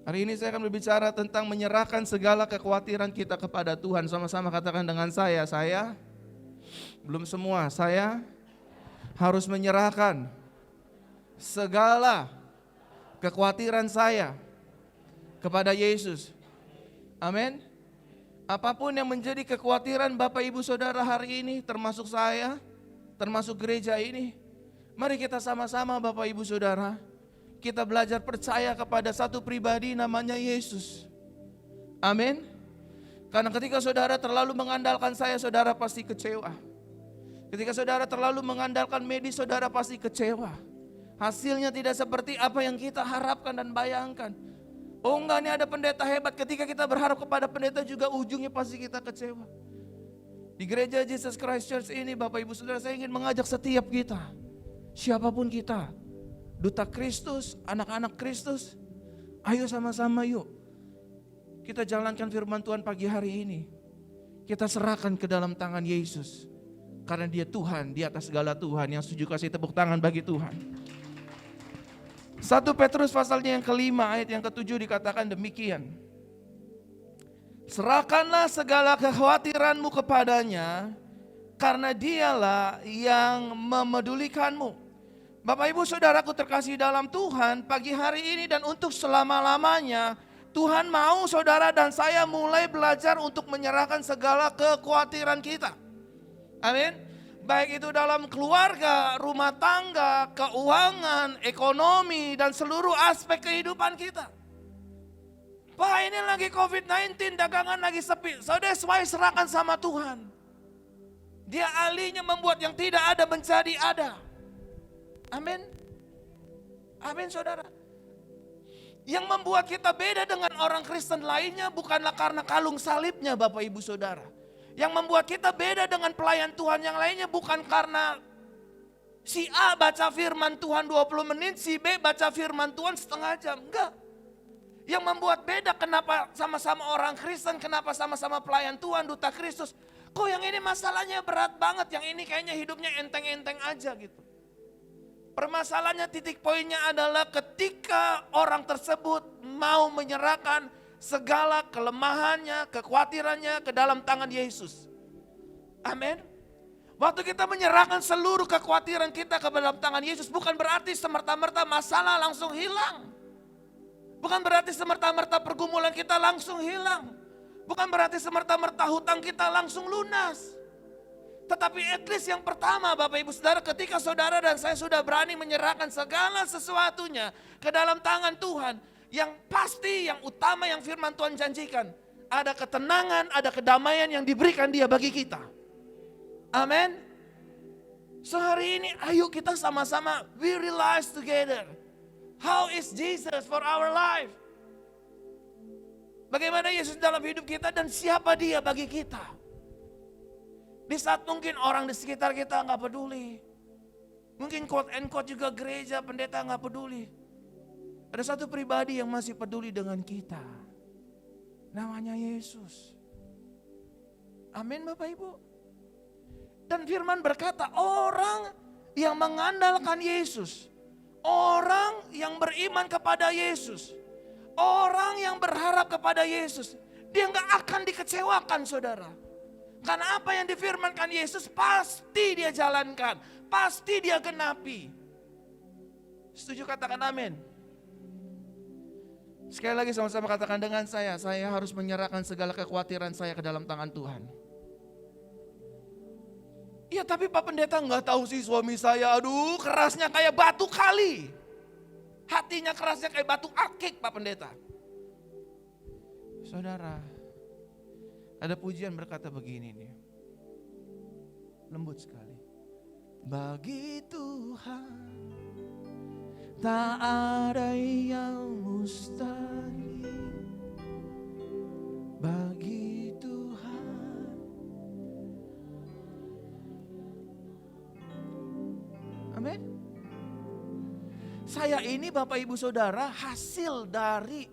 Hari ini saya akan berbicara tentang menyerahkan segala kekhawatiran kita kepada Tuhan. Sama-sama katakan dengan saya belum semua, saya harus menyerahkan segala kekhawatiran saya kepada Yesus. Amin. Apapun yang menjadi kekhawatiran Bapak Ibu Saudara hari ini, termasuk saya, termasuk gereja ini, mari kita sama-sama Bapak Ibu Saudara, kita belajar percaya kepada satu pribadi namanya Yesus. Amin. Karena ketika saudara terlalu mengandalkan saya, saudara pasti kecewa. Ketika saudara terlalu mengandalkan medis, saudara pasti kecewa. Hasilnya tidak seperti apa yang kita harapkan dan bayangkan. Oh enggak, ini ada pendeta hebat. Ketika kita berharap kepada pendeta juga ujungnya pasti kita kecewa. Di gereja Jesus Christ Church ini Bapak Ibu Saudara, saya ingin mengajak setiap kita, siapapun kita, duta Kristus, anak-anak Kristus, ayo sama-sama yuk kita jalankan firman Tuhan pagi hari ini. Kita serahkan ke dalam tangan Yesus, karena Dia Tuhan di atas segala Tuhan. Yang setuju kasih tepuk tangan bagi Tuhan. 1 Petrus pasalnya yang kelima ayat yang ketujuh dikatakan demikian. Serahkanlah segala kekhawatiranmu kepadanya, karena Dialah yang memedulikanmu. Bapak Ibu Saudaraku terkasih dalam Tuhan, pagi hari ini dan untuk selama-lamanya Tuhan mau saudara dan saya mulai belajar untuk menyerahkan segala kekhawatiran kita. Amin. Baik itu dalam keluarga, rumah tangga, keuangan, ekonomi, dan seluruh aspek kehidupan kita. Pak, ini lagi COVID-19, dagangan lagi sepi. Saudara, serahkan sama Tuhan. Dia ahlinya membuat yang tidak ada menjadi ada. Amin. Amin saudara. Yang membuat kita beda dengan orang Kristen lainnya bukanlah karena kalung salibnya Bapak Ibu Saudara. Yang membuat kita beda dengan pelayan Tuhan yang lainnya bukan karena si A baca firman Tuhan 20 menit, si B baca firman Tuhan setengah jam. Enggak. Yang membuat beda kenapa sama-sama orang Kristen, kenapa sama-sama pelayan Tuhan, duta Kristus. Kok yang ini masalahnya berat banget, yang ini kayaknya hidupnya enteng-enteng aja gitu. Permasalahannya, titik poinnya adalah ketika orang tersebut mau menyerahkan segala kelemahannya, kekhawatirannya ke dalam tangan Yesus. Amin. Waktu kita menyerahkan seluruh kekhawatiran kita ke dalam tangan Yesus, bukan berarti semerta-merta masalah langsung hilang. Bukan berarti semerta-merta pergumulan kita langsung hilang. Bukan berarti semerta-merta hutang kita langsung lunas. Tetapi at least yang pertama Bapak Ibu Saudara, ketika saudara dan saya sudah berani menyerahkan segala sesuatunya ke dalam tangan Tuhan, yang pasti, yang utama yang firman Tuhan janjikan, ada ketenangan, ada kedamaian yang diberikan Dia bagi kita. Amin. So hari ini ayo kita sama-sama, we realize together, how is Jesus for our life? Bagaimana Yesus dalam hidup kita dan siapa Dia bagi kita? Di saat mungkin orang di sekitar kita nggak peduli, mungkin quote and quote juga gereja, pendeta nggak peduli. Ada satu pribadi yang masih peduli dengan kita, namanya Yesus. Amin Bapak Ibu. Dan firman berkata, orang yang mengandalkan Yesus, orang yang beriman kepada Yesus, orang yang berharap kepada Yesus, dia nggak akan dikecewakan saudara. Karena apa yang difirmankan Yesus pasti Dia jalankan, pasti Dia genapi. Setuju katakan amin. Sekali lagi sama-sama katakan dengan saya harus menyerahkan segala kekhawatiran saya ke dalam tangan Tuhan. Iya tapi Pak Pendeta nggak tahu sih suami saya, aduh kerasnya kayak batu kali. Hatinya kerasnya kayak batu akik Pak Pendeta. Saudara, ada pujian berkata begini nih, lembut sekali. Bagi Tuhan tak ada yang mustahil. Bagi Tuhan. Amin. Saya ini Bapak Ibu Saudara hasil dari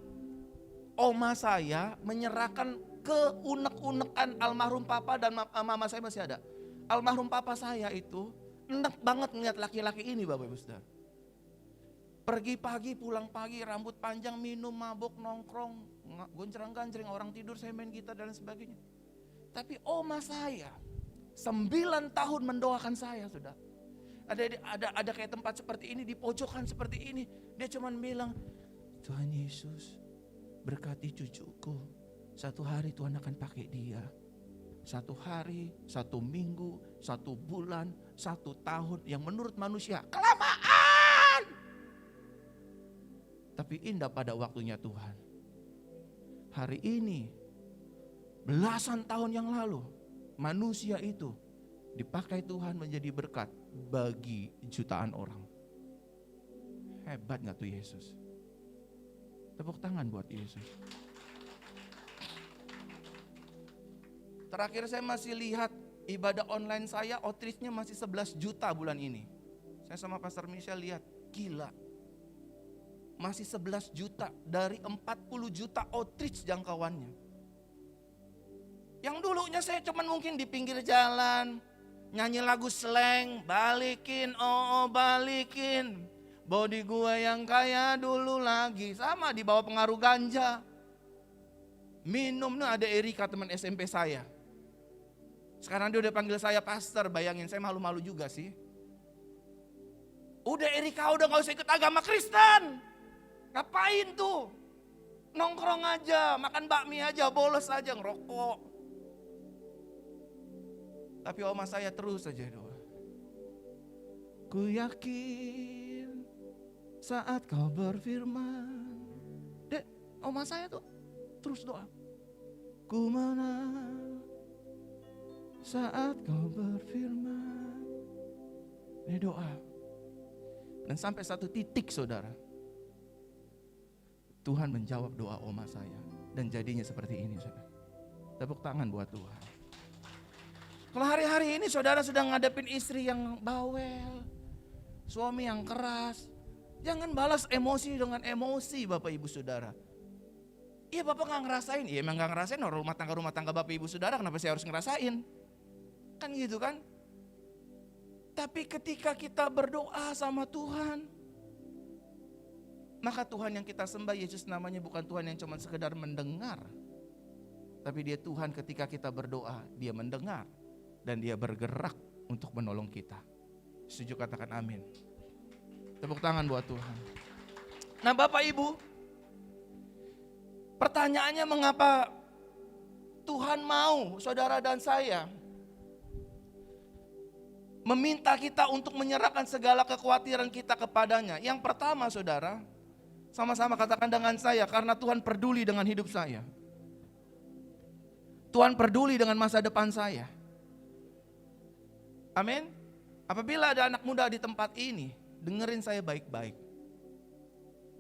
oma saya menyerahkan keunek-unekan almarhum papa dan mama saya masih ada. Almarhum papa saya itu enak banget ngeliat laki-laki ini Bapak Ibu Saudara. Pergi pagi, pulang pagi, rambut panjang, minum, mabok, nongkrong, goncang-gancring, orang tidur saya main gitar dan sebagainya. Tapi oma saya 9 tahun mendoakan saya, sudah. Ada kayak tempat seperti ini, di pojokan seperti ini. Dia cuman bilang, Tuhan Yesus berkati cucuku. Satu hari Tuhan akan pakai dia. 1 hari, 1 minggu, 1 bulan, 1 tahun. Yang menurut manusia kelamaan. Tapi indah pada waktunya Tuhan. Hari ini, belasan tahun yang lalu, manusia itu dipakai Tuhan menjadi berkat bagi jutaan orang. Hebat gak tuh Yesus? Tepuk tangan buat Yesus. Terakhir saya masih lihat ibadah online saya, outreach-nya masih 11 juta bulan ini. Saya sama Pastor Michelle lihat, gila. Masih 11 juta dari 40 juta outreach jangkauannya. Yang dulunya saya cuman mungkin di pinggir jalan, nyanyi lagu slang, balikin, oh balikin. Body gue yang kaya dulu lagi, sama di bawah pengaruh ganja. Minum nih, ada Erika teman SMP saya. Sekarang dia udah panggil saya pastor, bayangin saya malu-malu juga sih. Udah Erika udah gak usah ikut agama Kristen. Ngapain tuh? Nongkrong aja, makan bakmi aja, bolos aja, ngerokok. Tapi oma saya terus saja doa. Ku yakin saat kau berfirman. Dek, oma saya tuh terus doa. Ku menang saat kau berfirman. Dia doa. Dan sampai satu titik saudara, Tuhan menjawab doa oma saya. Dan jadinya seperti ini saudara. Tepuk tangan buat Tuhan. Kalau hari-hari ini saudara sedang ngadepin istri yang bawel, suami yang keras, jangan balas emosi dengan emosi Bapak Ibu Saudara. Iya Bapak gak ngerasain, iya emang gak ngerasain, rumah tangga Bapak Ibu Saudara kenapa saya harus ngerasain? Kan gitu kan? Tapi ketika kita berdoa sama Tuhan, maka Tuhan yang kita sembah, Yesus namanya, bukan Tuhan yang cuma sekedar mendengar. Tapi dia Tuhan ketika kita berdoa, dia mendengar. Dan dia bergerak untuk menolong kita. Setuju katakan amin. Tepuk tangan buat Tuhan. Nah Bapak Ibu, pertanyaannya mengapa Tuhan mau saudara dan saya meminta kita untuk menyerahkan segala kekhawatiran kita kepadanya. Yang pertama saudara, sama-sama katakan dengan saya, karena Tuhan peduli dengan hidup saya. Tuhan peduli dengan masa depan saya. Amin. Apabila ada anak muda di tempat ini, dengerin saya baik-baik.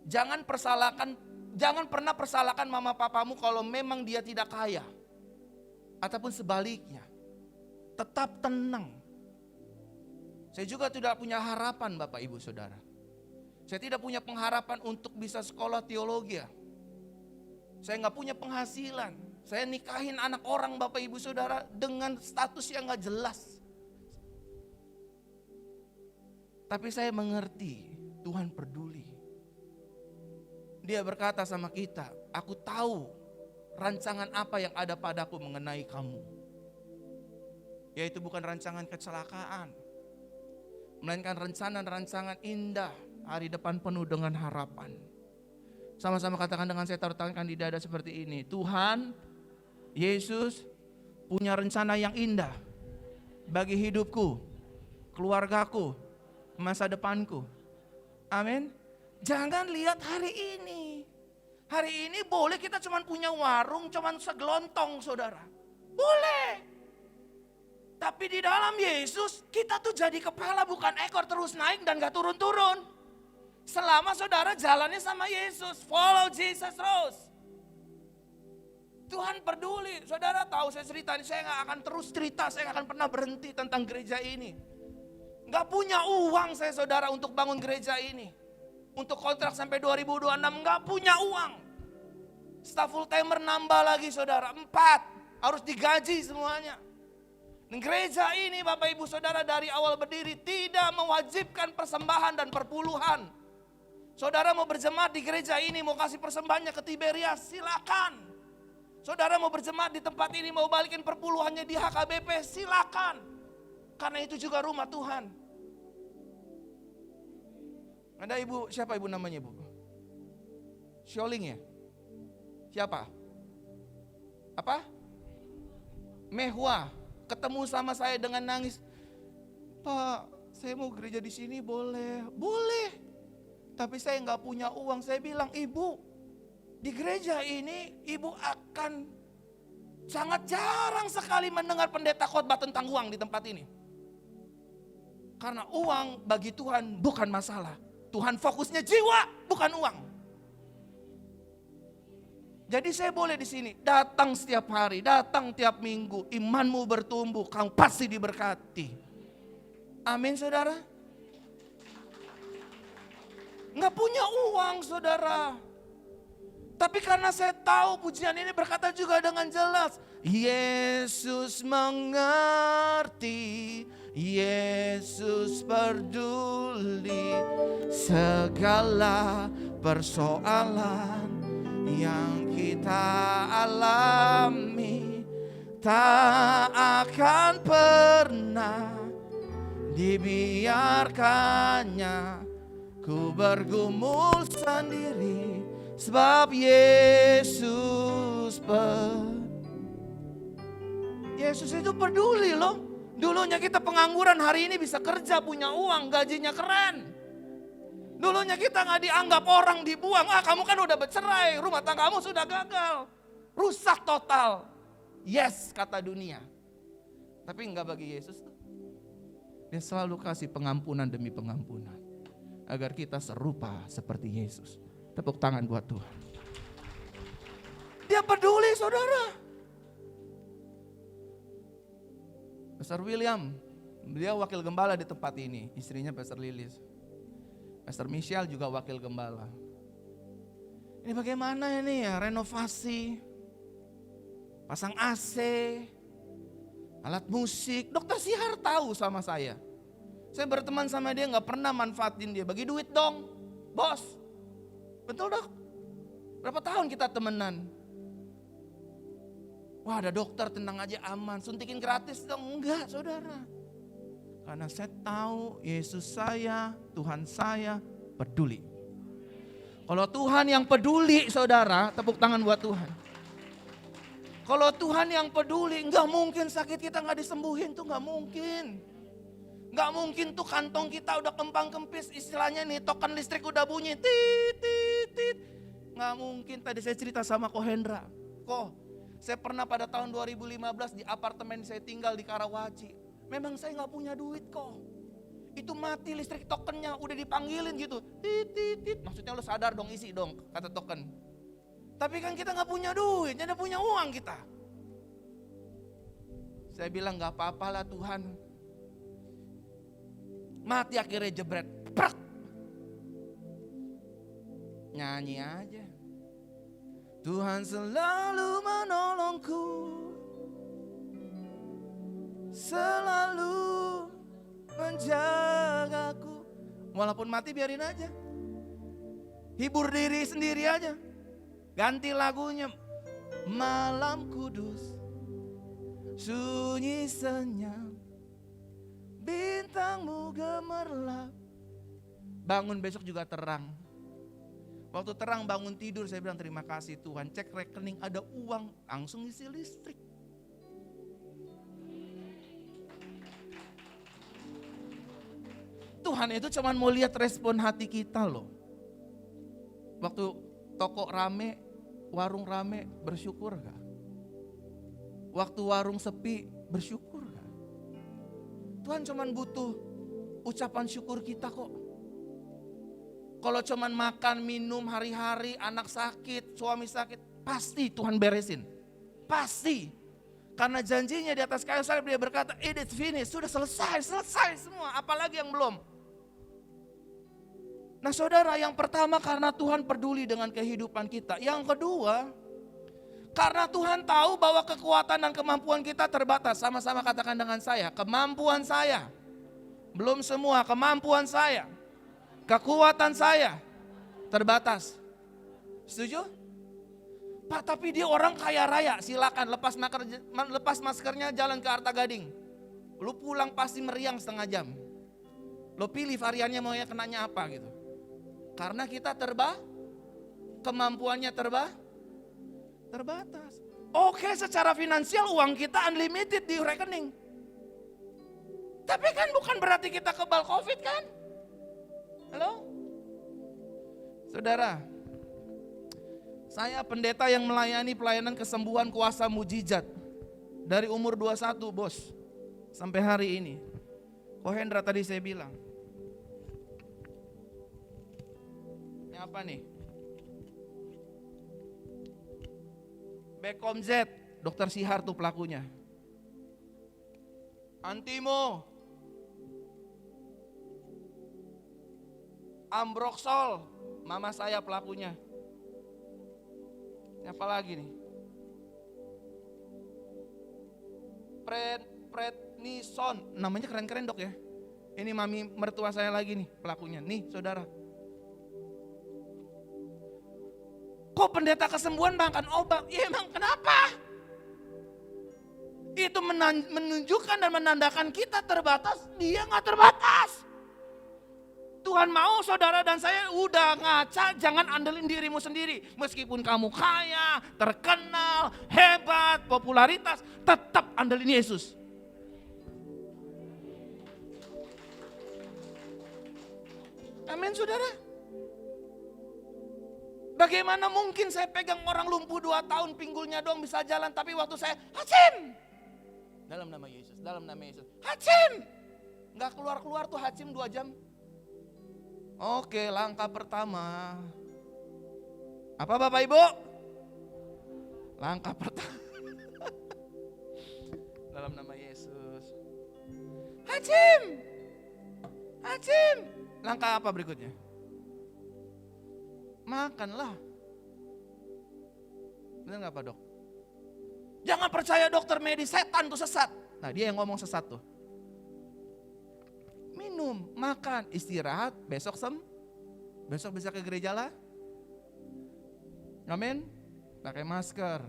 Jangan pernah persalahkan mama papamu kalau memang dia tidak kaya. Ataupun sebaliknya. Tetap tenang. Saya juga tidak punya harapan Bapak Ibu Saudara. Saya tidak punya pengharapan untuk bisa sekolah teologi. Saya gak punya penghasilan. Saya nikahin anak orang Bapak Ibu Saudara dengan status yang gak jelas. Tapi saya mengerti Tuhan peduli. Dia berkata sama kita, aku tahu rancangan apa yang ada padaku mengenai kamu. Yaitu bukan rancangan kecelakaan, melainkan rancangan indah, hari depan penuh dengan harapan. Sama-sama katakan dengan saya, taruh tangan di dada seperti ini. Tuhan Yesus punya rencana yang indah bagi hidupku, keluargaku, masa depanku. Amin. Jangan lihat hari ini. Hari ini boleh kita cuma punya warung, cuma segelontong saudara. Boleh. Tapi di dalam Yesus kita tuh jadi kepala bukan ekor, terus naik dan gak turun-turun. Selama saudara jalannya sama Yesus, follow Jesus terus. Tuhan peduli. Saudara tahu saya cerita ini, saya gak akan terus cerita, saya gak akan pernah berhenti tentang gereja ini. Gak punya uang saya saudara untuk bangun gereja ini. Untuk kontrak sampai 2026 gak punya uang. Staf full timer nambah lagi saudara, 4. Harus digaji semuanya. Dan gereja ini Bapak Ibu Saudara dari awal berdiri tidak mewajibkan persembahan dan perpuluhan. Saudara mau berjemaat di gereja ini, mau kasih persembahannya ke Tiberias, silakan. Saudara mau berjemaat di tempat ini, mau balikin perpuluhannya di HKBP, silakan. Karena itu juga rumah Tuhan. Ada ibu, siapa ibu namanya ibu? Sholing ya? Siapa? Apa? Mehwa. Ketemu sama saya dengan nangis. Pak, saya mau gereja di sini boleh? Boleh. Tapi saya nggak punya uang. Saya bilang, ibu, di gereja ini ibu akan sangat jarang sekali mendengar pendeta khotbah tentang uang di tempat ini. Karena uang bagi Tuhan bukan masalah. Tuhan fokusnya jiwa, bukan uang. Jadi saya boleh di sini, datang setiap hari, datang tiap minggu, imanmu bertumbuh, kamu pasti diberkati. Amin saudara. Nggak punya uang saudara. Tapi karena saya tahu pujian ini berkata juga dengan jelas. Yesus mengerti, Yesus peduli segala persoalan yang kita alami. Tak akan pernah dibiarkannya ku bergumul sendiri, sebab Yesus itu peduli loh. Dulunya kita pengangguran, hari ini bisa kerja, punya uang, gajinya keren. Dulunya kita gak dianggap orang, dibuang. Kamu kan udah bercerai, rumah tanggamu sudah gagal, rusak total. Yes, kata dunia. Tapi enggak bagi Yesus tuh. Dia selalu kasih pengampunan demi pengampunan. Agar kita serupa seperti Yesus. Tepuk tangan buat Tuhan. Dia peduli saudara. Pastor William, beliau wakil gembala di tempat ini. Istrinya Pastor Lilis. Pastor Michelle juga wakil gembala. Ini bagaimana ini ya, renovasi. Pasang AC. Alat musik. Dokter Sihar tahu sama saya. Saya berteman sama dia, gak pernah manfaatin dia. Bagi duit dong, bos. Betul dok? Berapa tahun kita temenan? Wah ada dokter, tenang aja aman. Suntikin gratis dong? Enggak saudara. Karena saya tahu Yesus saya, Tuhan saya peduli. Kalau Tuhan yang peduli saudara, tepuk tangan buat Tuhan. Kalau Tuhan yang peduli, gak mungkin sakit kita gak disembuhin tuh, gak mungkin. Gak mungkin tuh kantong kita udah kempang-kempis, istilahnya nih token listrik udah bunyi, tit, tit, tit. Gak mungkin, tadi saya cerita sama Ko Hendra. Saya pernah pada tahun 2015 di apartemen saya tinggal di Karawaci. Memang saya gak punya duit Itu mati listrik tokennya, udah dipanggilin gitu. Tit, tit, tit. Maksudnya lo sadar dong, isi dong kata token. Tapi kan kita gak punya duit, tidak punya uang kita. Saya bilang gak apa-apalah Tuhan. Mati akhirnya jebret, prak. Nyanyi aja. Tuhan selalu menolongku, selalu menjagaku. Walaupun mati biarin aja. Hibur diri sendiri aja. Ganti lagunya. Malam kudus, sunyi senyap, bintangmu gemerlap. Bangun besok juga terang. Waktu terang bangun tidur saya bilang terima kasih Tuhan. Cek rekening ada uang, langsung isi listrik. Tuhan itu cuma mau lihat respon hati kita loh. Waktu toko rame, warung rame, bersyukur gak? Waktu warung sepi, bersyukur gak? Tuhan cuma butuh ucapan syukur kita kok. Kalau cuma makan, minum hari-hari, anak sakit, suami sakit, pasti Tuhan beresin. Pasti. Karena janjinya di atas kayu salib dia berkata, it is finished, sudah selesai semua, apalagi yang belum. Nah saudara, yang pertama karena Tuhan peduli dengan kehidupan kita. Yang kedua, karena Tuhan tahu bahwa kekuatan dan kemampuan kita terbatas. Sama-sama katakan dengan saya, kemampuan saya. Belum semua, kemampuan saya. Kekuatan saya. terbatas. Setuju? Pak, tapi dia orang kaya raya, silakan lepas maskernya jalan ke Arta Gading. Lu pulang pasti meriang setengah jam. Lu pilih variannya mau kenanya apa gitu. Karena kita kemampuannya terbatas. Oke, secara finansial uang kita unlimited di rekening. Tapi kan bukan berarti kita kebal COVID kan? Halo? Saudara, saya pendeta yang melayani pelayanan kesembuhan kuasa mujizat dari umur 21 bos sampai hari ini. Kohendra tadi saya bilang. Ini apa nih? Bekom Z, Dokter Sihar tuh pelakunya. Antimo, Ambroxol, mama saya pelakunya. Apa lagi nih? Prednison, namanya keren-keren dok ya. Ini mami mertua saya lagi nih pelakunya. Nih saudara. Kok pendeta kesembuhan makan obat? Ya emang kenapa? Itu menunjukkan dan menandakan kita terbatas, dia gak terbatas. Tuhan mau saudara dan saya udah ngaca, jangan andelin dirimu sendiri. Meskipun kamu kaya, terkenal, hebat, popularitas, tetap andelin Yesus. Amin saudara. Bagaimana mungkin saya pegang orang lumpuh 2 tahun, pinggulnya doang bisa jalan, tapi waktu saya Hacim, dalam nama Yesus, Hacim, gak keluar-keluar tuh Hacim 2 jam. Oke, langkah pertama. Apa Bapak Ibu? Langkah pertama. Dalam nama Yesus. Hacim. Langkah apa berikutnya? Makanlah. Benar gak Pak Dok? Jangan percaya dokter medis, setan tuh sesat. Nah dia yang ngomong sesat tuh. Minum, makan, istirahat, besok bisa ke gereja lah. Amin. Pakai masker,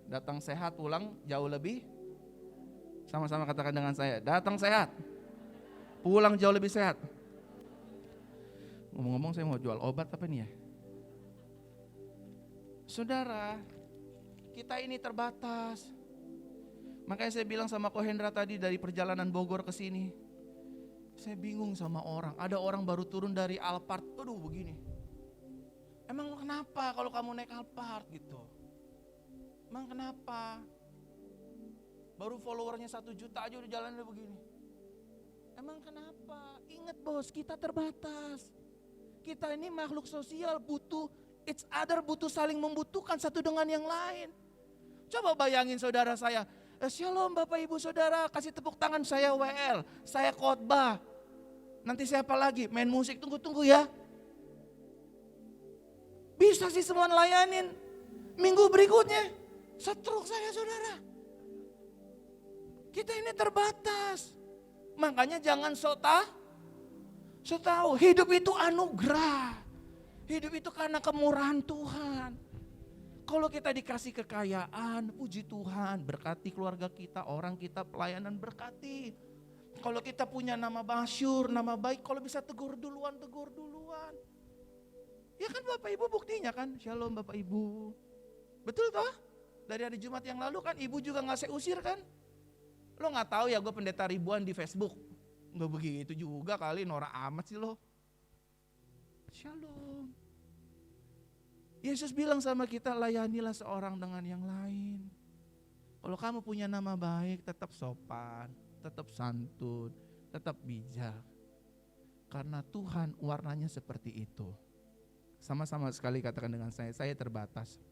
datang sehat, pulang jauh lebih. Sama-sama katakan dengan saya, datang sehat, pulang jauh lebih sehat. Ngomong-ngomong saya mau jual obat apa nih ya? Saudara, kita ini terbatas. Makanya saya bilang sama Kohendra tadi dari perjalanan Bogor ke sini. Saya bingung sama orang. Ada orang baru turun dari Alphard, aduh begini. Emang kenapa kalau kamu naik Alphard gitu? Emang kenapa? Baru followernya 1 juta aja udah jalannya begini. Emang kenapa? Ingat bos, kita terbatas. Kita ini makhluk sosial, butuh each other, butuh saling membutuhkan satu dengan yang lain. Coba bayangin saudara saya, Shalom Bapak Ibu Saudara, kasih tepuk tangan, saya WL, saya khotbah. Nanti siapa lagi? Main musik, tunggu ya. Bisa sih semua layanin. Minggu berikutnya, stroke saya saudara. Kita ini terbatas. Makanya jangan sok tahu. Hidup itu anugerah. Hidup itu karena kemurahan Tuhan. Kalau kita dikasih kekayaan, puji Tuhan, berkati keluarga kita, orang kita, pelayanan berkati. Kalau kita punya nama masyhur, nama baik, kalau bisa tegur duluan. Ya kan Bapak Ibu buktinya kan, Shalom Bapak Ibu. Betul toh? Dari hari Jumat yang lalu kan Ibu juga gak saya usir kan? Lo gak tahu ya gue pendeta ribuan di Facebook. Gak begitu juga kali, norak amat sih lo. Shalom. Yesus bilang sama kita, layanilah seorang dengan yang lain. Kalau kamu punya nama baik, tetap sopan, tetap santun, tetap bijak. Karena Tuhan warnanya seperti itu. Sama-sama sekali katakan dengan saya terbatas.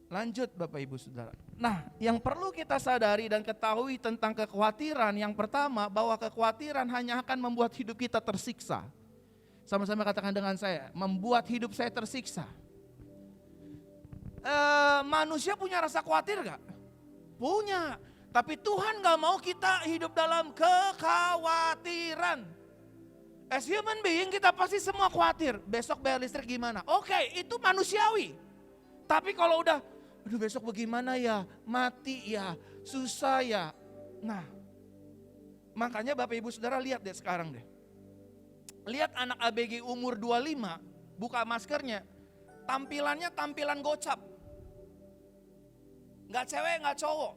Lanjut Bapak Ibu Saudara. Nah, yang perlu kita sadari dan ketahui tentang kekhawatiran, yang pertama bahwa kekhawatiran hanya akan membuat hidup kita tersiksa. Sama-sama katakan dengan saya, membuat hidup saya tersiksa. Manusia punya rasa khawatir gak? Punya. Tapi Tuhan gak mau kita hidup dalam kekhawatiran. As human being kita pasti semua khawatir. Besok bayar listrik gimana? Oke, itu manusiawi. Tapi kalau udah, aduh besok bagaimana ya? Mati ya, susah ya. Nah, makanya Bapak Ibu Saudara lihat deh sekarang deh. Lihat anak ABG umur 25, buka maskernya. Tampilannya tampilan gocap. Gak cewek, gak cowok.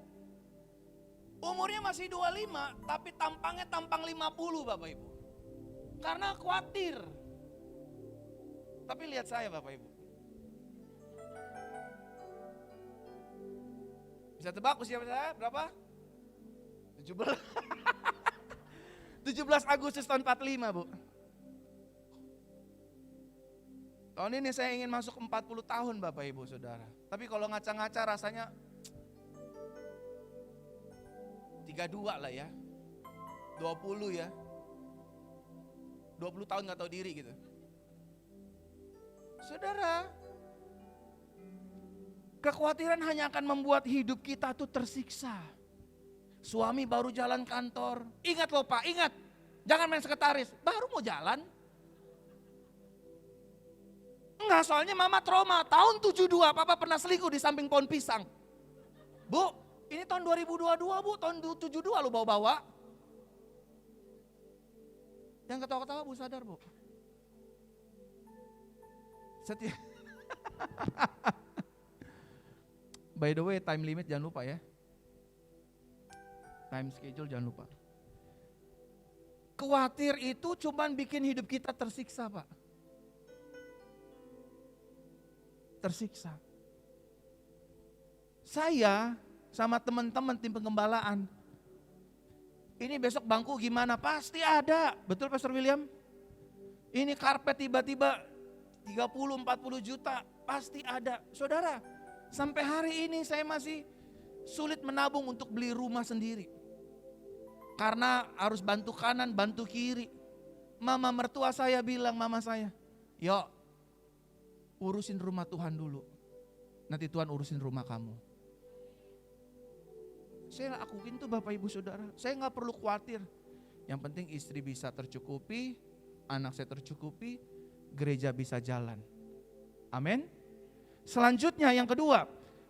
Umurnya masih 25, tapi tampangnya tampang 50 Bapak Ibu. Karena khawatir. Tapi lihat saya Bapak Ibu. Bisa tebak usia saya berapa? 17. 17 Agustus tahun 45 Bu. Tahun ini saya ingin masuk 40 tahun Bapak Ibu Saudara. Tapi kalau ngaca-ngaca rasanya 32 lah ya. 20 ya. 20 tahun gak tahu diri gitu. Saudara, kekhawatiran hanya akan membuat hidup kita tuh tersiksa. Suami baru jalan kantor. Ingat loh Pak, ingat. Jangan main sekretaris, baru mau jalan. Enggak, soalnya mama trauma. Tahun 72 papa pernah selingkuh di samping pohon pisang. Bu, ini tahun 2022 Bu, tahun 72 lu bawa-bawa. Yang ketawa-ketawa Bu sadar Bu. Setia. By the way, time limit jangan lupa ya. Time schedule jangan lupa. Khawatir itu cuman bikin hidup kita tersiksa Pak. Tersiksa. Saya sama teman-teman tim pengembalaan. Ini besok bangku gimana? Pasti ada. Betul Pastor William? Ini karpet tiba-tiba 30-40 juta. Pasti ada. Saudara, sampai hari ini saya masih sulit menabung untuk beli rumah sendiri. Karena harus bantu kanan, bantu kiri. Mama mertua saya bilang, mama saya, yuk urusin rumah Tuhan dulu. Nanti Tuhan urusin rumah kamu. Saya akuin tuh Bapak Ibu Saudara, saya gak perlu khawatir. Yang penting istri bisa tercukupi, anak saya tercukupi, gereja bisa jalan. Amin. Selanjutnya yang kedua,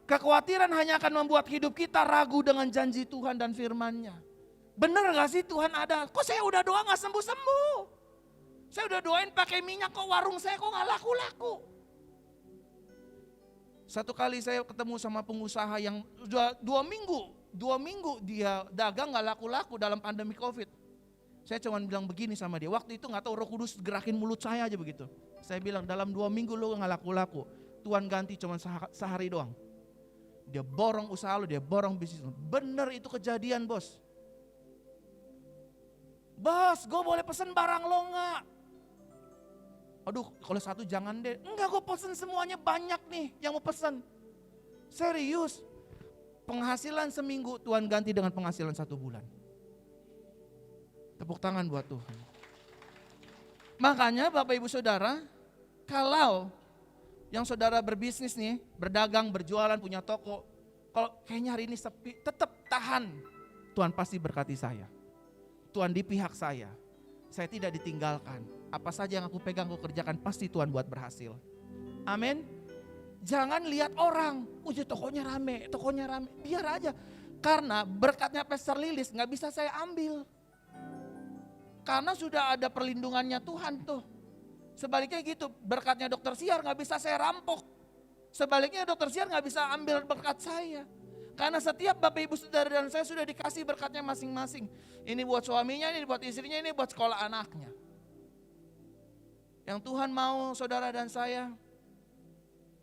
kekhawatiran hanya akan membuat hidup kita ragu dengan janji Tuhan dan firman-Nya. Bener gak sih Tuhan ada? Kok saya udah doa gak sembuh-sembuh? Saya udah doain pakai minyak kok warung saya kok gak laku-laku? Satu kali saya ketemu sama pengusaha yang dua minggu dia dagang gak laku-laku dalam pandemi COVID. Saya cuma bilang begini sama dia, waktu itu gak tahu Roh Kudus gerakin mulut saya aja begitu. Saya bilang dalam 2 minggu lo gak laku-laku, Tuhan ganti cuma sehari doang. Dia borong usaha lo, dia borong bisnis lo. Bener itu kejadian bos. Bos, gue boleh pesen barang lo gak? Aduh kalau satu jangan deh. Enggak, gue pesen semuanya banyak nih yang mau pesen. Serius. Penghasilan seminggu Tuhan ganti dengan penghasilan 1 bulan. Tepuk tangan buat Tuhan. Makanya Bapak Ibu Saudara, kalau yang saudara berbisnis nih, berdagang, berjualan, punya toko, kalau kayaknya hari ini sepi, tetap tahan. Tuhan pasti berkati saya. Tuhan di pihak saya tidak ditinggalkan. Apa saja yang aku pegang, aku kerjakan, pasti Tuhan buat berhasil. Amin. Jangan lihat orang, tokonya rame, biar aja. Karena berkatnya Pastor Lilis gak bisa saya ambil. Karena sudah ada perlindungannya Tuhan tuh. Sebaliknya gitu, berkatnya Dokter Siar gak bisa saya rampok. Sebaliknya Dokter Siar gak bisa ambil berkat saya. Karena setiap Bapak Ibu Saudara dan saya sudah dikasih berkatnya masing-masing. Ini buat suaminya, ini buat istrinya, ini buat sekolah anaknya. Yang Tuhan mau saudara dan saya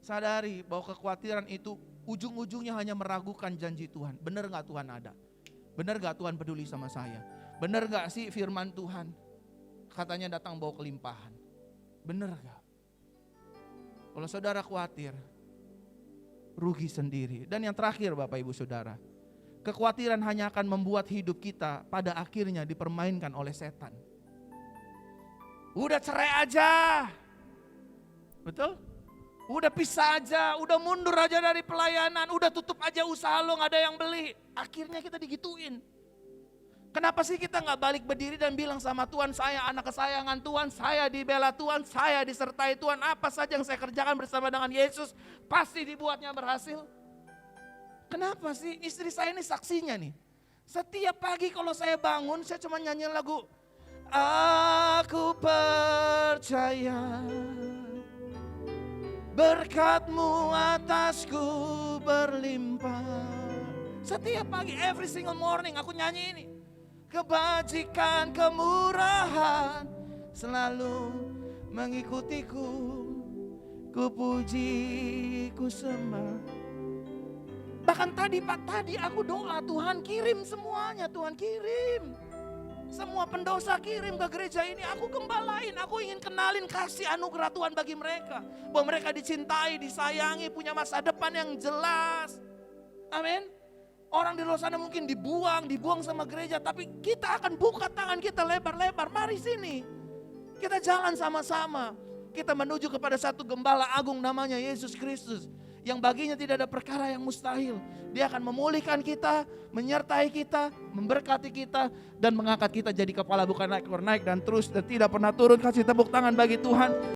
sadari bahwa kekhawatiran itu ujung-ujungnya hanya meragukan janji Tuhan. Benar gak Tuhan ada? Benar gak Tuhan peduli sama saya? Benar gak sih firman Tuhan? Katanya datang bawa kelimpahan. Benar gak? Kalau saudara khawatir, rugi sendiri. Dan yang terakhir Bapak Ibu Saudara, kekhawatiran hanya akan membuat hidup kita pada akhirnya dipermainkan oleh setan. Udah cerai aja, betul? Udah pisah aja, udah mundur aja dari pelayanan, udah tutup aja usaha lo, gak ada yang beli. Akhirnya kita digituin. Kenapa sih kita nggak balik berdiri dan bilang sama Tuhan, saya anak kesayangan Tuhan, saya dibela Tuhan, saya disertai Tuhan, apa saja yang saya kerjakan bersama dengan Yesus, pasti dibuatnya berhasil. Kenapa sih? Istri saya ini saksinya nih. Setiap pagi kalau saya bangun, saya cuma nyanyi lagu, aku percaya berkat-Mu atasku berlimpah. Setiap pagi, every single morning aku nyanyi ini. Kebajikan, kemurahan selalu mengikutiku, ku puji, ku sembah. Bahkan tadi aku doa, Tuhan kirim semuanya, Tuhan kirim. Semua pendosa kirim ke gereja ini, aku gembalain, aku ingin kenalin kasih anugerah Tuhan bagi mereka. Bahwa mereka dicintai, disayangi, punya masa depan yang jelas. Amin. Orang di luar sana mungkin dibuang sama gereja, tapi kita akan buka tangan kita lebar-lebar. Mari sini, kita jalan sama-sama. Kita menuju kepada satu gembala agung namanya Yesus Kristus, yang baginya tidak ada perkara yang mustahil. Dia akan memulihkan kita, menyertai kita, memberkati kita, dan mengangkat kita jadi kepala bukan naik dan terus dan tidak pernah turun. Kasih tepuk tangan bagi Tuhan.